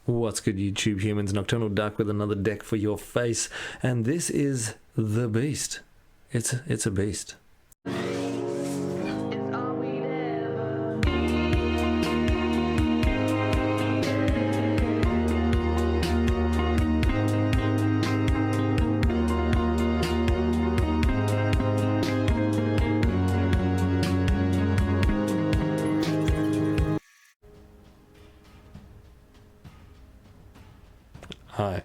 What's good, YouTube humans? Nocturnal Duck with another deck for your face, and this is the beast. It's a beast. Hi.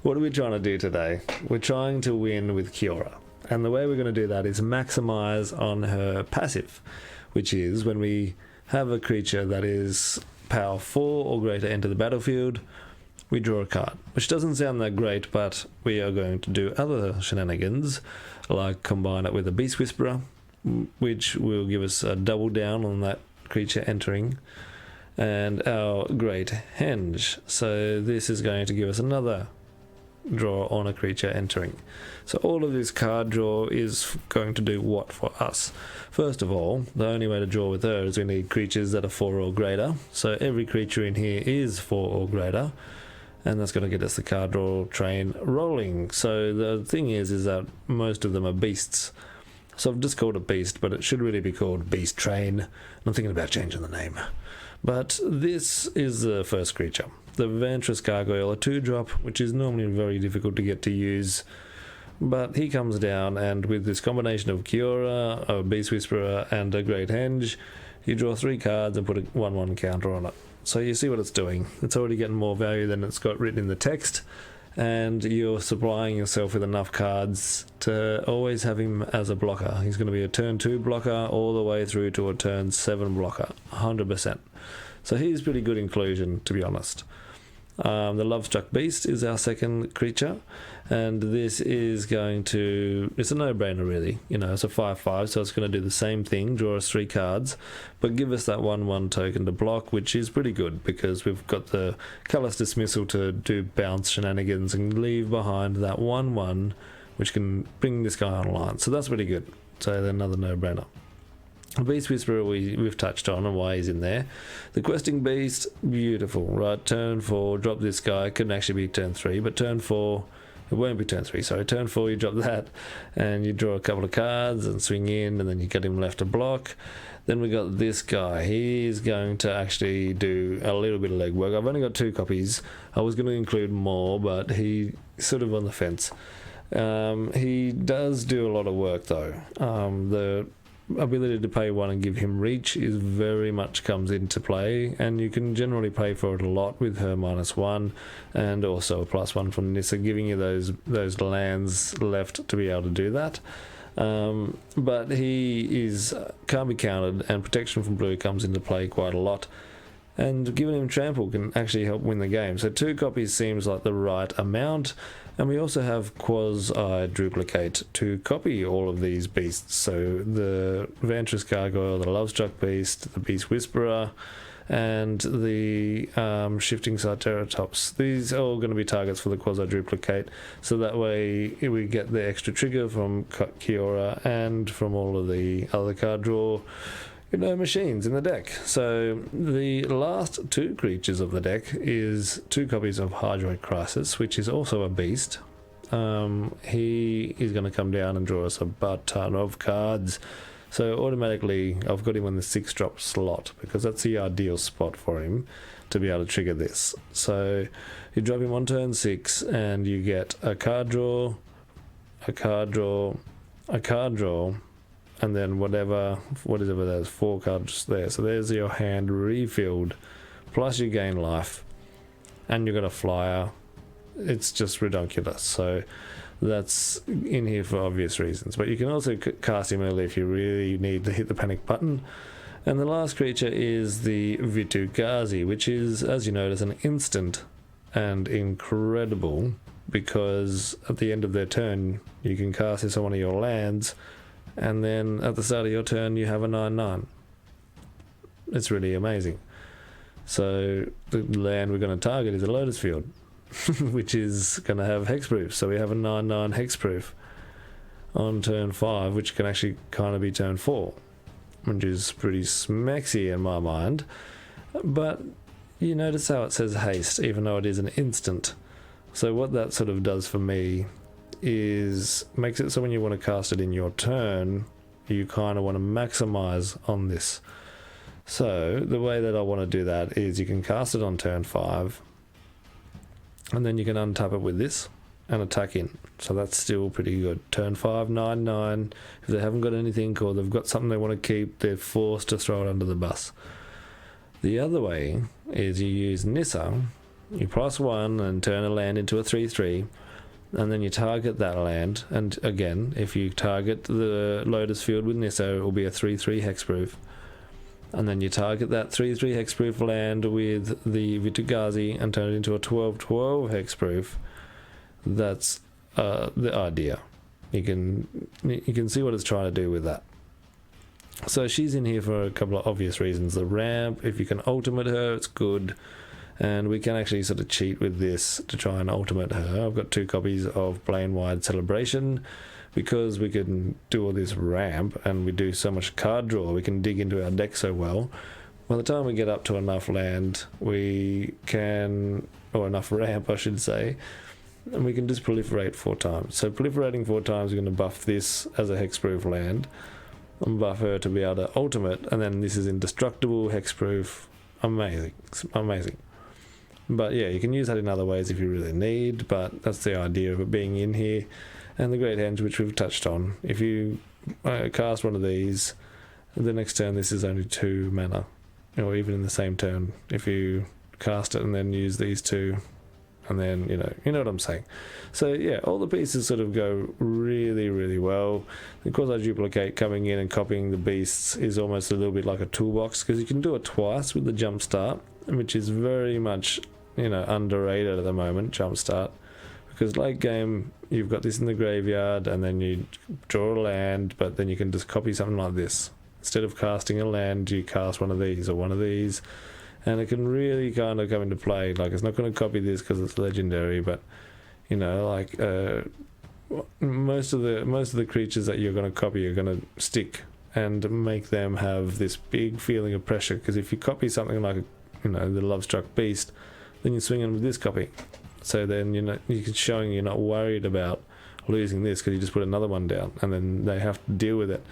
What are we trying to do today? We're trying to win with Kiora. And the way we're going to do that is maximize on her passive, which is when we have a creature that is power 4 or greater enter the battlefield, we draw a card. Which doesn't sound that great, but we are going to do other shenanigans, like combine it with a Beast Whisperer, which will give us a double down on that creature entering, and our Great Henge. So this is going to give us another draw on a creature entering. So all of this card draw is going to do what for us? First of all, the only way to draw with her is we need creatures that are 4 or greater. So every creature in here is 4 or greater, and that's going to get us the card draw train rolling. So the thing is that most of them are beasts. So I've just called it Beast, but it should really be called Beast Train. I'm thinking about changing the name. But this is the first creature, the Ventress Gargoyle, a 2-drop, which is normally very difficult to get to use. But he comes down, and with this combination of Kiora, a Beast Whisperer, and a Great Henge, you draw 3 cards and put a 1/1 counter on it. So you see what it's doing. It's already getting more value than it's got written in the text, and you're supplying yourself with enough cards to always have him as a blocker. He's going to be a turn 2 blocker all the way through to a turn 7 blocker, 100%. So he's pretty good inclusion, to be honest. The Love-Struck Beast is our second creature, and this is going to, it's a no-brainer really, you know, it's a 5/5, so it's going to do the same thing, draw us 3 cards, but give us that 1/1 token to block, which is pretty good because we've got the Callous Dismissal to do bounce shenanigans and leave behind that 1/1, which can bring this guy online. So that's pretty good. So another no-brainer. Beast Whisperer we've touched on and why he's in there. The Questing Beast, beautiful, right? Turn 4, drop this guy. Couldn't actually be turn 3, but turn 4, it won't be turn 3, sorry. Turn 4, you drop that, and you draw a couple of cards and swing in, and then you get him left to block. Then we got this guy. He's going to actually do a little bit of legwork. I've only got 2 copies. I was going to include more, but he's sort of on the fence. He does do a lot of work, though. The ability to pay 1 and give him reach is very much comes into play, and you can generally pay for it a lot with her -1 and also a +1 from Nissa, giving you those lands left to be able to do that. But he can't be countered, and protection from blue comes into play quite a lot, and giving him trample can actually help win the game. So 2 copies seems like the right amount. And we also have quasi-duplicate to copy all of these beasts. So the Ventress Gargoyle, the Love-Struck Beast, the Beast Whisperer, and the Shifting Triceratops. These are all going to be targets for the quasi-duplicate. So that way we get the extra trigger from Kiora and from all of the other card draw machines in the deck. So the last 2 creatures of the deck is 2 copies of Hydroid Crisis, which is also a beast. He is going to come down and draw us a butt ton of cards. So automatically I've got him on the 6-drop slot because that's the ideal spot for him to be able to trigger this. So you drop him on turn 6 and you get a card draw, a card draw, a card draw, and then whatever there's 4 cards there. So there's your hand refilled, plus you gain life, and you've got a flyer. It's just ridiculous. So that's in here for obvious reasons. But you can also cast him early if you really need to hit the panic button. And the last creature is the Vitu-Ghazi, which is, as you notice, an instant and incredible, because at the end of their turn you can cast this on one of your lands, and then at the start of your turn you have a 9/9. It's really amazing. So the land we're going to target is a Lotus Field, which is going to have hexproof. So we have a 9/9 hexproof on turn 5, which can actually kind of be turn 4, which is pretty smexy in my mind. But you notice how it says haste, even though it is an instant. So what that sort of does for me is makes it so when you want to cast it in your turn, you kind of want to maximize on this. So the way that I want to do that is you can cast it on turn 5, and then you can untap it with this and attack in. So that's still pretty good. Turn 5, 9/9. If they haven't got anything or they've got something they want to keep, they're forced to throw it under the bus. The other way is you use Nissa, you price 1 and turn a land into a 3/3, and then you target that land. And again, if you target the Lotus Field with Nissa, it will be a 3/3 hexproof. And then you target that 3/3 hexproof land with the Vitagazi and turn it into a 12/12 hexproof. That's the idea. You can see what it's trying to do with that. So she's in here for a couple of obvious reasons. The ramp, if you can ultimate her, it's good. And we can actually sort of cheat with this to try and ultimate her. I've got 2 copies of Plane-Wide Celebration because we can do all this ramp and we do so much card draw. We can dig into our deck so well. By the time we get up to enough land, we can, or enough ramp, I should say, and we can just proliferate 4 times. So proliferating 4 times, we're going to buff this as a hexproof land and buff her to be able to ultimate, and then this is indestructible, hexproof. Amazing. Amazing. But yeah, you can use that in other ways if you really need, but that's the idea of it being in here. And the Great Henge, which we've touched on, if you cast one of these, the next turn this is only 2 mana, or even in the same turn, if you cast it and then use these 2, and then you know what I'm saying. So yeah, all the pieces sort of go really, really well. The Quasi-Duplicate coming in and copying the beasts is almost a little bit like a toolbox, because you can do it twice with the jump start, which is very much underrated at the moment, jump start, because late game you've got this in the graveyard and then you draw a land, but then you can just copy something like this. Instead of casting a land, you cast one of these or one of these, and it can really kind of come into play. Like, it's not going to copy this because it's legendary, but most of the creatures that you're going to copy are going to stick and make them have this big feeling of pressure. Because if you copy something like the Lovestruck Beast, then you swing in with this copy. So then you're showing you're not worried about losing this because you just put another one down, and then they have to deal with it,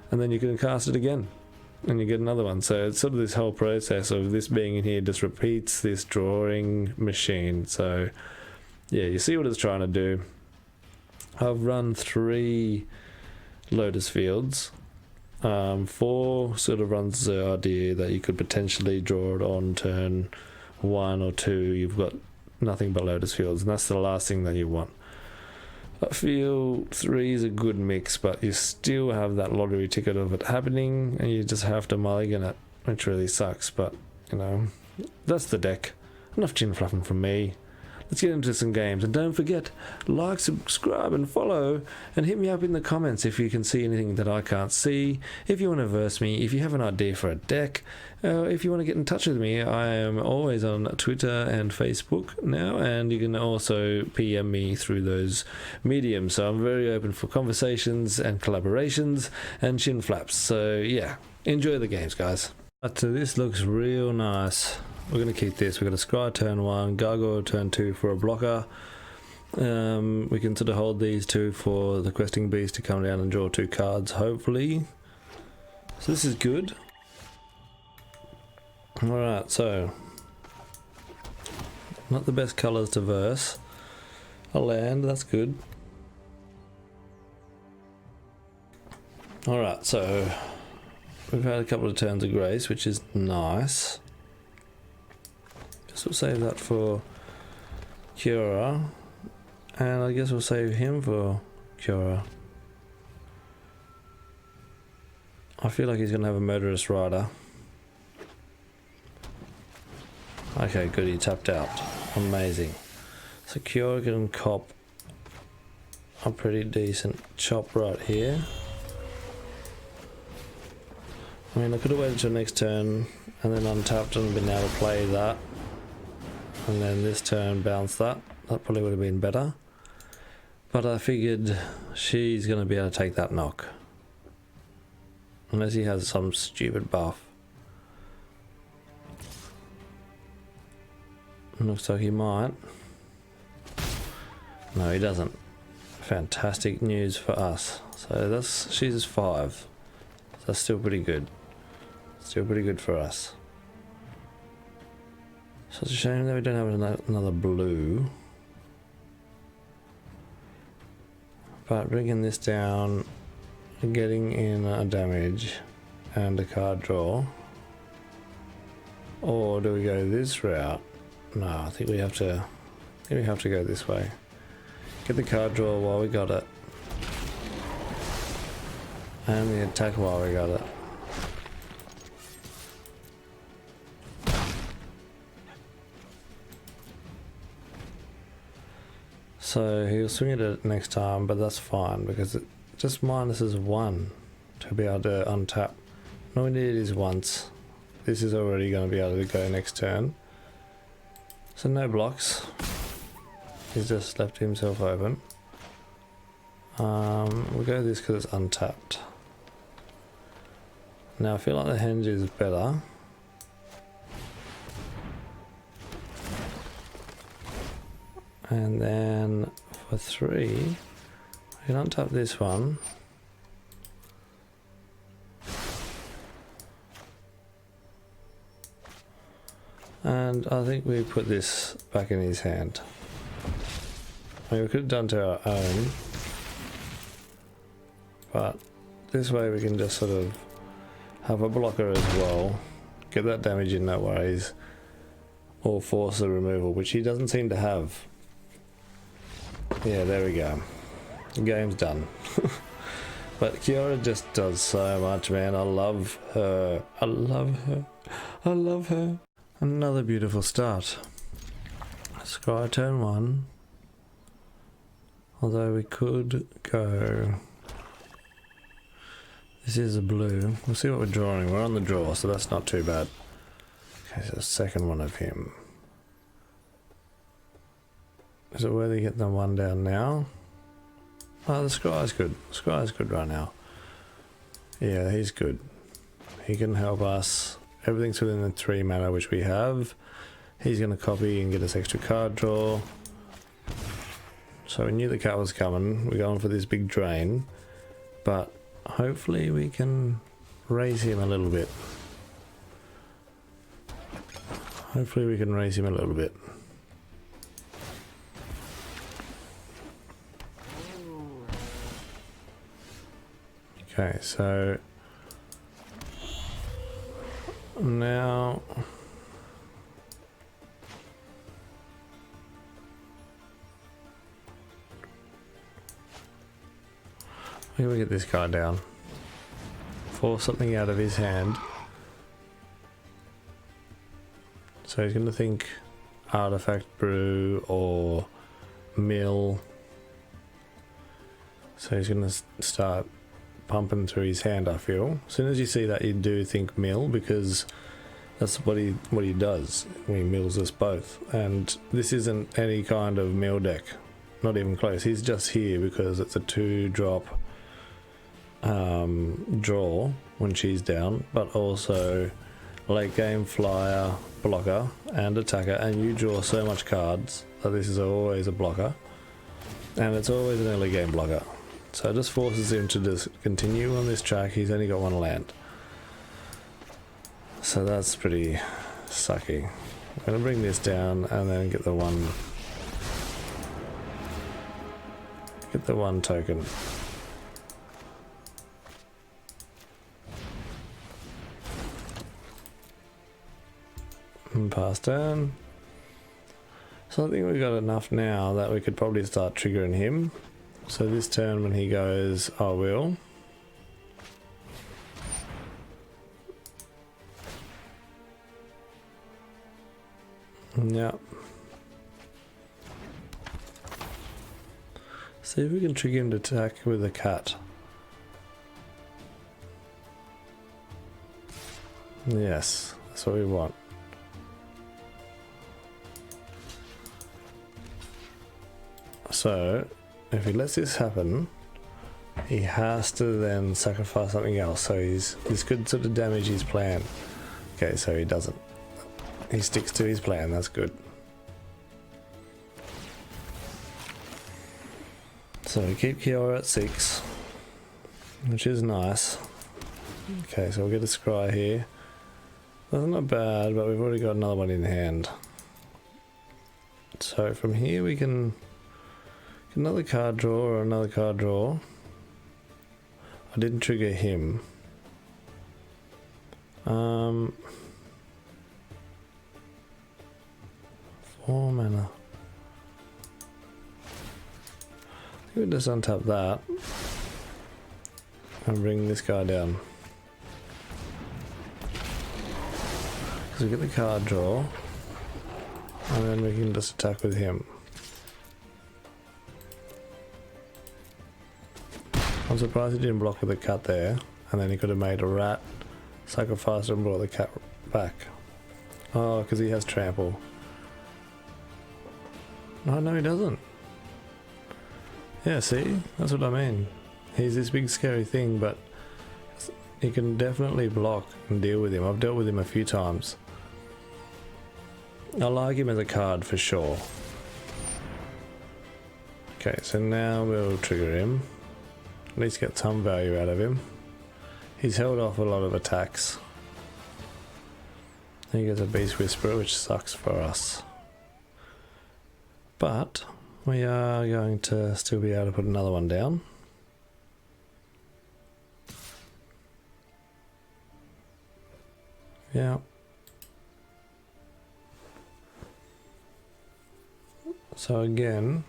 and then you can cast it again and you get another one. So it's sort of this whole process of this being in here just repeats this drawing machine. So yeah, you see what it's trying to do. I've run 3 Lotus Fields. 4 sort of runs the idea that you could potentially draw it on turn 1 or 2. You've got nothing but Lotus Fields, and that's the last thing that you want. I feel 3 is a good mix, but you still have that lottery ticket of it happening, and you just have to mulligan it, which really sucks. But that's the deck. Enough chin fluffing from me. Let's get into some games, and don't forget, like, subscribe and follow, and hit me up in the comments if you can see anything that I can't see, if you want to verse me, if you have an idea for a deck, if you want to get in touch with me. I am always on Twitter and Facebook now, and you can also PM me through those mediums, so I'm very open for conversations and collaborations and chin flaps. So yeah, enjoy the games, guys. But this looks real nice. We're going to keep this. We've got a Scry turn 1, Gargoyle turn 2 for a blocker. We can sort of hold these 2 for the Questing Beast to come down and draw 2 cards, hopefully. So this is good. Alright, so not the best colours to verse. A land, that's good. Alright, so we've had a couple of turns of grace, which is nice. Guess we'll save that for Kiora, and I guess we'll save him for Kiora. I feel like he's going to have a Murderous Rider. Okay, good, he tapped out. Amazing. So Kiora can cop a pretty decent chop right here. I mean, I could have waited till next turn and then untapped and been able to play that. And then this turn bounce that. That probably would have been better. But I figured she's going to be able to take that knock. Unless he has some stupid buff. Looks like he might. No, he doesn't. Fantastic news for us. So she's 5. So that's still pretty good. Still pretty good for us. So it's a shame that we don't have another blue. But bringing this down, getting in a damage and a card draw. Or do we go this route? No, I think we have to go this way. Get the card draw while we got it. And the attack while we got it. So he'll swing it next time, but that's fine because it just minuses 1 to be able to untap. All we need is once. This is already going to be able to go next turn. So no blocks. He's just left himself open. We'll go this because it's untapped. Now I feel like the henge is better. And then for 3, we can untap this one. And I think we put this back in his hand. I mean, we could have done to our own. But this way we can just sort of have a blocker as well. Get that damage in, no worries. Or force the removal, which he doesn't seem to have. Yeah, there we go. The game's done. But Kiora just does so much, man. I love her. I love her. I love her. Another beautiful start. Scry turn 1. Although we could go... This is a blue. We'll see what we're drawing. We're on the draw, so that's not too bad. Okay, so second one of him. Is it worthy getting the 1 down now? Oh, the Scry's good. Scry's good right now. Yeah, he's good. He can help us. Everything's within the 3 mana which we have. He's going to copy and get us extra card draw. So we knew the cat was coming. We're going for this big drain. But hopefully we can raise him a little bit. Hopefully we can raise him a little bit. Okay, so now we're gonna get this guy down. Force something out of his hand. So he's gonna think artifact brew or mill. So he's gonna start pumping through his hand, I feel. As soon as you see that, you do think mill, because that's what he does. He mills us both. And this isn't any kind of mill deck. Not even close. He's just here because it's a 2-drop draw when she's down, but also late game flyer, blocker and attacker, and you draw so much cards that this is always a blocker, and it's always an early game blocker. So it just forces him to just continue on this track. He's only got 1 land. So that's pretty sucky. I'm going to bring this down and then get the one token. And pass down. So I think we've got enough now that we could probably start triggering him. So this turn when he goes, I will. Yep. See if we can trigger him to attack with a cat. Yes, that's what we want. So if he lets this happen, he has to then sacrifice something else. So this could sort of damage his plan. Okay, so he doesn't. He sticks to his plan. That's good. So we keep Kiora at 6, which is nice. Okay, so we'll get a scry here. That's not bad, but we've already got another one in hand. So from here we can get another card draw or another card draw. I didn't trigger him. 4 mana. I think we just untap that and bring this guy down. So we get the card draw, and then we can just attack with him. I'm surprised he didn't block with the cat there, and then he could have made a rat, sacrificed and brought the cat back. Oh, because he has trample. No, he doesn't. Yeah, see? That's what I mean. He's this big scary thing, but he can definitely block and deal with him. I've dealt with him a few times. I like him as a card for sure. Okay, so now we'll trigger him. At least get some value out of him. He's held off a lot of attacks. He gets a Beast Whisperer, which sucks for us. But we are going to still be able to put another one down. Yeah. So again,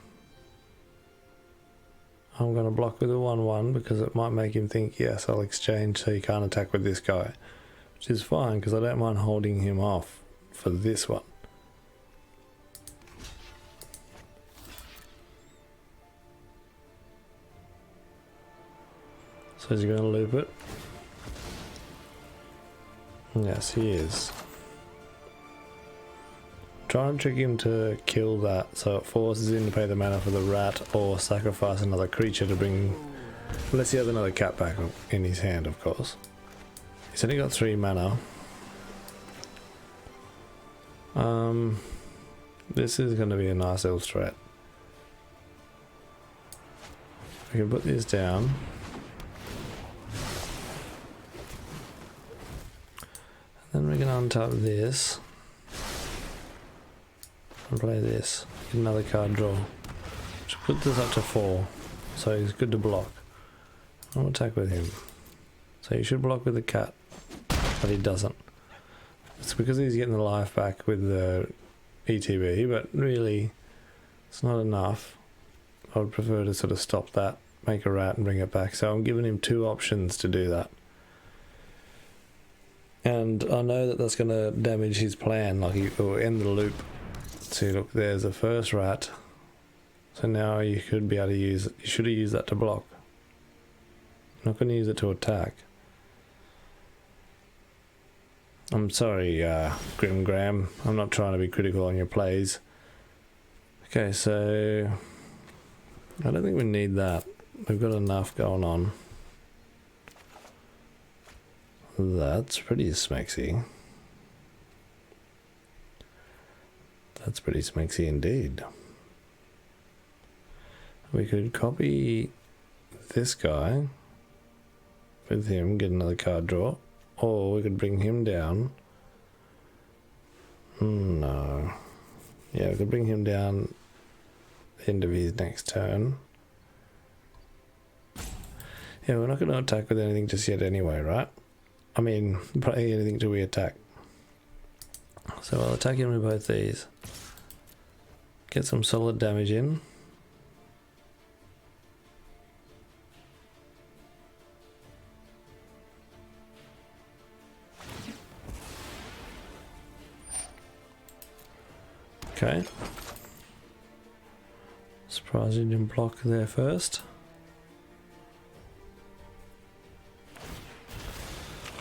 I'm going to block with a 1/1 because it might make him think, yes, I'll exchange so he can't attack with this guy. Which is fine because I don't mind holding him off for this one. So is he going to loop it? Yes, he is. Try and trick him to kill that so it forces him to pay the mana for the rat or sacrifice another creature to bring... Unless he has another cat back in his hand, of course. He's only got 3 mana. This is going to be a nice little threat. We can put this down. Then we can untap this. And play this. Get another card draw. Just put this up to 4. So he's good to block. I'll attack with him. So you should block with the cat. But he doesn't. It's because he's getting the life back with the ETB, but really it's not enough. I would prefer to sort of stop that, make a rat and bring it back. So I'm giving him 2 options to do that. And I know that that's going to damage his plan, like he will end the loop. See, look, there's the first rat. So now you could be able to use it. You should have used that to block. I'm not going to use it to attack. I'm sorry, Grim Graham. I'm not trying to be critical on your plays. Okay, so I don't think we need that. We've got enough going on. That's pretty smexy. That's pretty smexy indeed. We could copy this guy with him, get another card draw, or we could bring him down. No. Yeah, we could bring him down the end of his next turn. Yeah, we're not going to attack with anything just yet anyway, right? I mean, probably anything till we attack. So I'll attack him with both these. Get some solid damage in. Okay. Surprised he didn't block there first.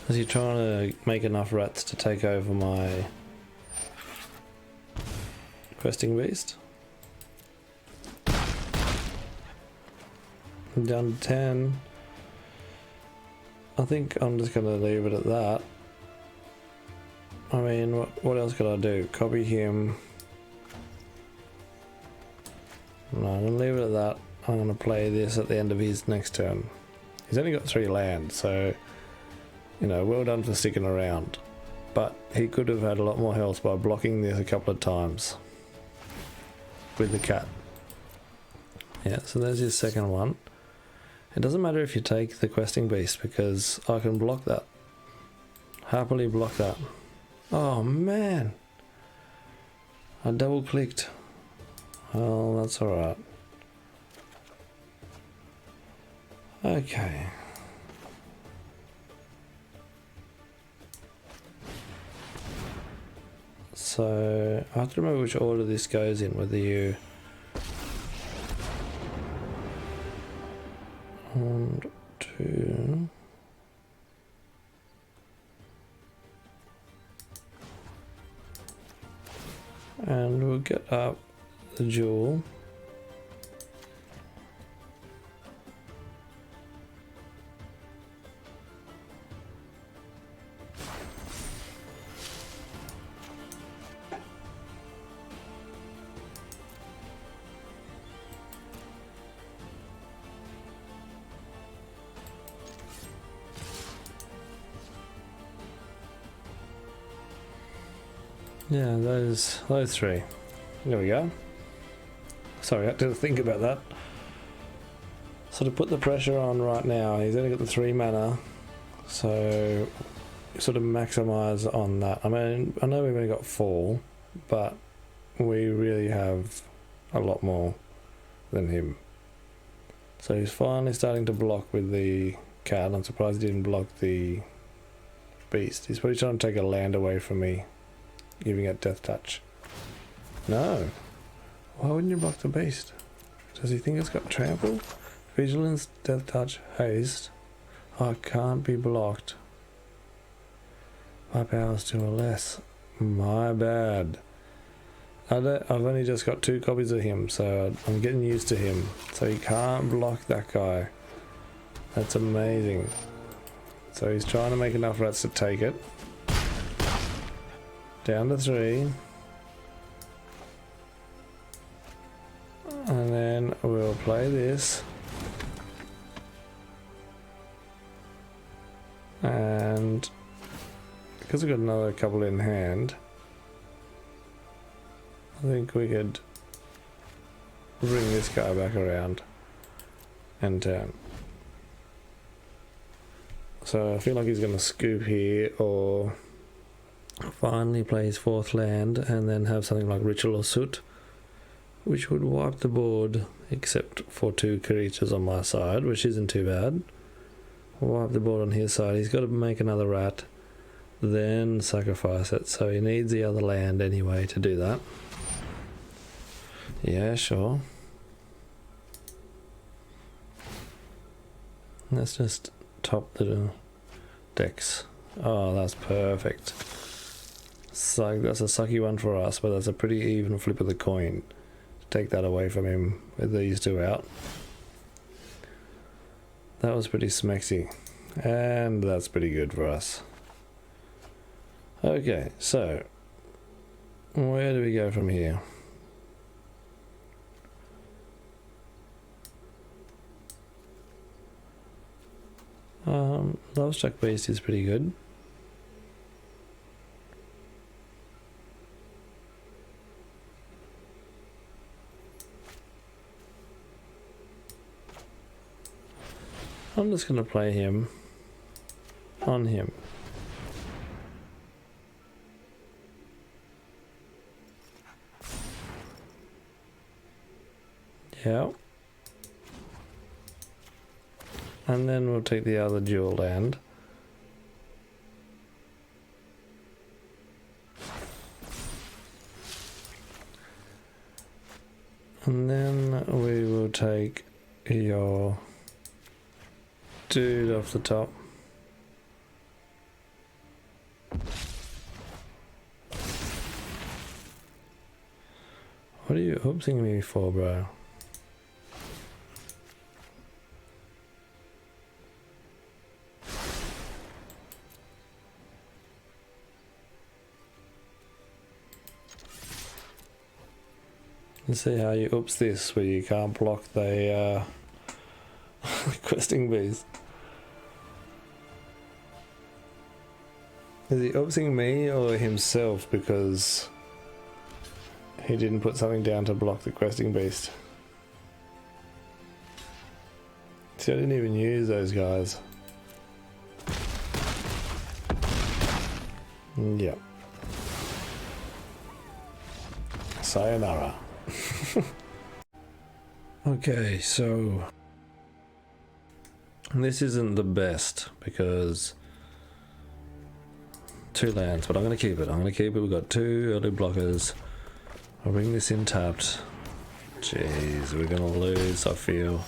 Is he trying to make enough rats to take over my questing beast? I'm down to 10. I think I'm just going to leave it at that. I mean, what else could I do? Copy him. No, I'm going to leave it at that. I'm going to play this at the end of his next turn. He's only got 3 land, so, you know, well done for sticking around. But he could have had a lot more health by blocking this a couple of times with the cat. Yeah, so there's his second one. It doesn't matter if you take the questing beast because I can block that. Happily block that. Oh man! I double clicked. Well, that's alright. Okay. So I have to remember which order this goes in, whether you 1, 2. And we'll get up the jewel. Yeah, those 3. There we go. Sorry, I had to think about that. So to put the pressure on right now, he's only got the 3 mana, so sort of maximise on that. I mean, I know we've only got 4, but we really have a lot more than him. So he's finally starting to block with the cat. I'm surprised he didn't block the beast. He's probably trying to take a land away from me, giving it death touch. No. Why wouldn't you block the beast? Does he think it's got trample? Vigilance, death touch, haste. Oh, it can't be blocked. My power's 2 or less. My bad. I've only just got 2 copies of him, so I'm getting used to him. So he can't block that guy. That's amazing. So he's trying to make enough rats to take it. Down to 3. And then we'll play this. And because we've got another couple in hand, I think we could bring this guy back around and turn. So I feel like he's going to scoop here or finally play his 4th land and then have something like Ritual or Soot, which would wipe the board except for 2 creatures on my side, which isn't too bad. Wipe the board on his side. He's got to make another rat, then sacrifice it. So he needs the other land anyway to do that. Yeah, sure. Let's just top the decks. Oh, that's perfect. So that's a sucky one for us, but that's a pretty even flip of the coin. Take that away from him with these 2 out. That was pretty smexy, and that's pretty good for us. Okay, so where do we go from here? Lovestruck Beast is pretty good. I'm just going to play him on him. Yeah. And then we'll take the other dual land. And then we will take your dude off the top. What are you oopsing me for, bro? Let's see how you oops this, where you can't block the questing bees. Is he oopsing me or himself because he didn't put something down to block the questing beast? See, I didn't even use those guys. Yep. Sayonara. Okay, so this isn't the best because 2 lands, but I'm going to keep it. I'm going to keep it. We've got 2 early blockers. I'll bring this in tapped. Jeez, we're going to lose, I feel.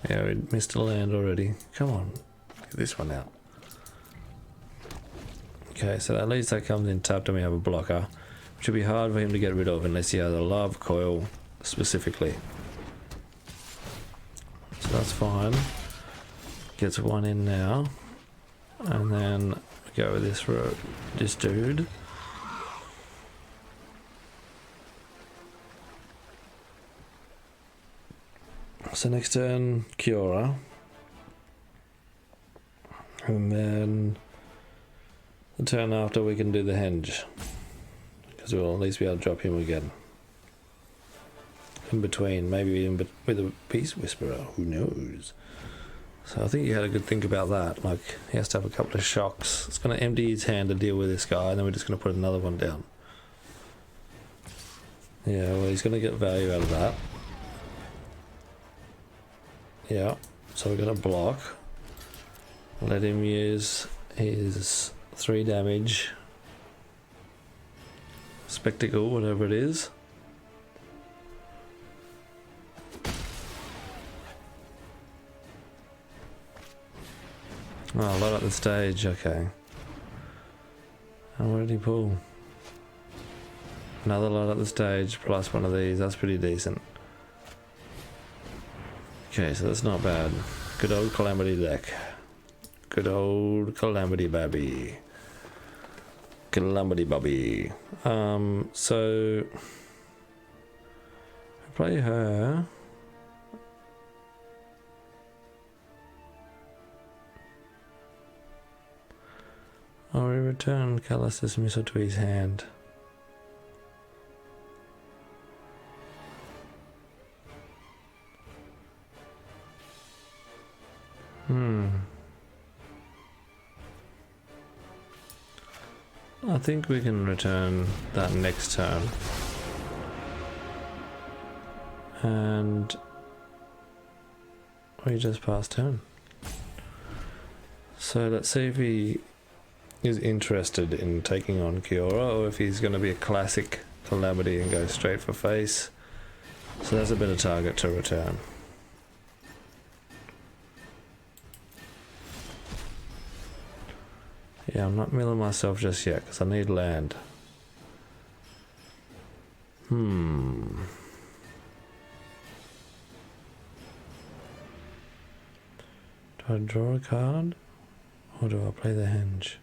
Yeah, we missed a land already. Come on, get this one out. Okay, so at least that comes in tapped and we have a blocker, which would be hard for him to get rid of unless he has a love coil specifically. So that's fine. Gets 1 in now. And then go with this dude. So next turn, Kiora. And then the turn after we can do the henge. Because we'll at least be able to drop him again. In between, maybe even with a Peace Whisperer, who knows. So I think you had a good think about that. Like, he has to have a couple of shocks. It's going to empty his hand to deal with this guy, and then we're just going to put another one down. Yeah, well, he's going to get value out of that. Yeah, so we're going to block. Let him use his 3 damage. Spectacle, whatever it is. Oh, a lot at the stage, okay. And what did he pull? Another lot at the stage, plus one of these, that's pretty decent. Okay, so that's not bad. Good old Calamity deck. Good old Calamity Babby. Calamity Bobby. So... I play her... Or we return Callus's Missile to his hand. I think we can return that next turn. And we just passed turn. So let's see if he is interested in taking on Kiora, or if he's going to be a classic Calamity and go straight for face. So that's a better target to return. Yeah, I'm not milling myself just yet because I need land. Do I draw a card? Or do I play the henge?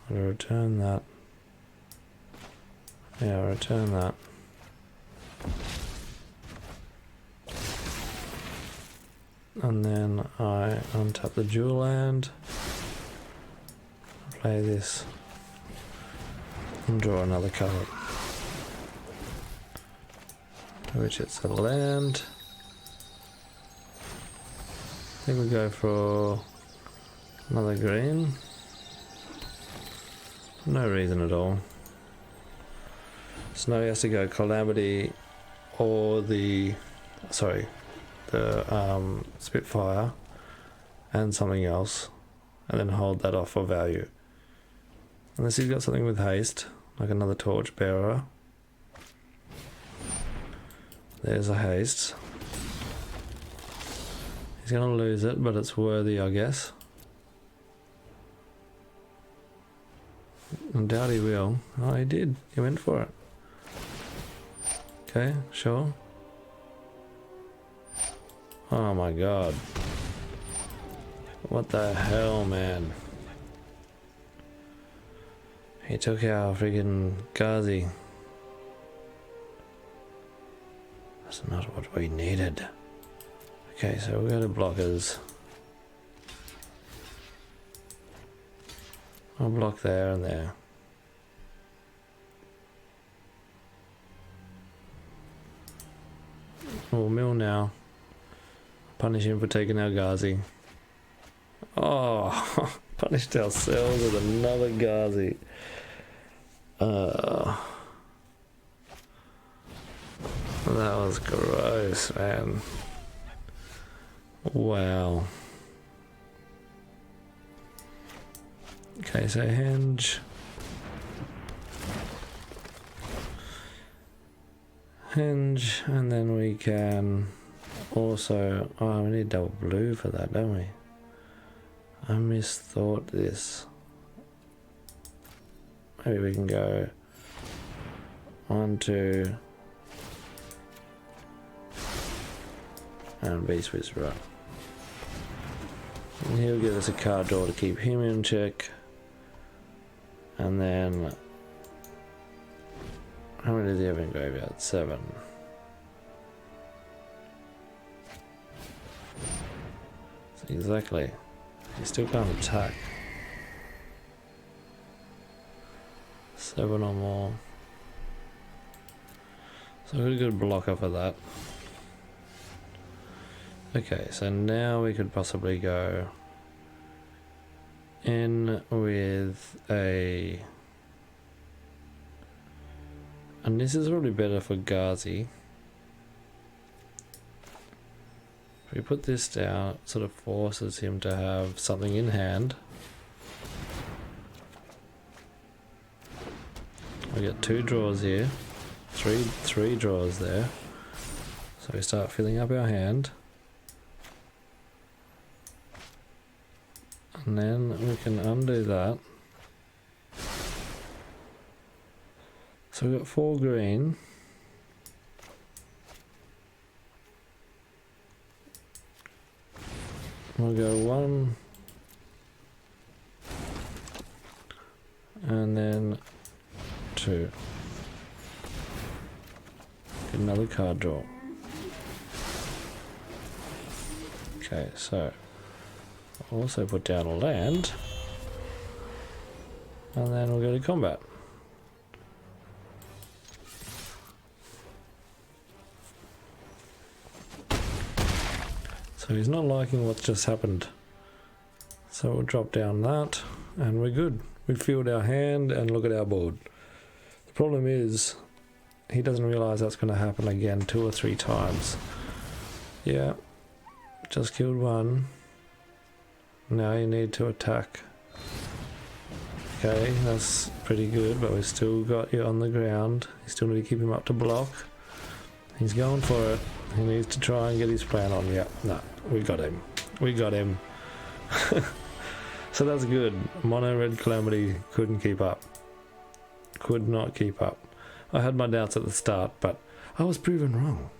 I'll return that. Yeah, I'll return that. And then I untap the dual land. Play this. And draw another card. Which it's a land. I think we go for another green. No reason at all. So now he has to go Calamity or the Spitfire and something else, and then hold that off for value. Unless he's got something with haste, like another Torch Bearer. There's a haste. He's gonna lose it, but it's worthy, I guess. I doubt he will. Oh, he did. He went for it. Okay, sure. Oh my god. What the hell, man? He took our freaking Ghazi. was not what we needed. Okay, so we'll go to blockers. I'll block there and there. We'll mill now. Punish him for taking our Ghazi. Oh, punished ourselves with another Ghazi. That was gross, man. Wow. Okay, so Henge. Henge, and then we can also... Oh, we need double blue for that, don't we? I misthought this. Maybe we can go 1, 2, and Beast Whisperer. And he'll give us a card draw to keep him in check. And then, how many does he have in graveyard? 7. So exactly. He still can't attack. 7 or more. So we've got a good blocker for that. Okay, so now we could possibly go in with a... And this is probably better for Ghazi. If we put this down, it sort of forces him to have something in hand. We get 2 draws here, three draws there. So we start filling up our hand. And then we can undo that. So we've got 4 green. We'll go 1. And then 2. Get another card draw. Okay, so I'll also put down a land. And then we'll go to combat. So he's not liking what's just happened. So we'll drop down that and we're good. We filled our hand and look at our board. The problem is he doesn't realise that's going to happen again 2 or 3 times. Yeah, just killed 1. Now you need to attack. Okay, that's pretty good, but we've still got you on the ground. You still need to keep him up to block. He's going for it. He needs to try and get his plan on. Yeah, no, we got him. We got him. So that's good. Mono Red Calamity couldn't keep up. Could not keep up. I had my doubts at the start, but I was proven wrong.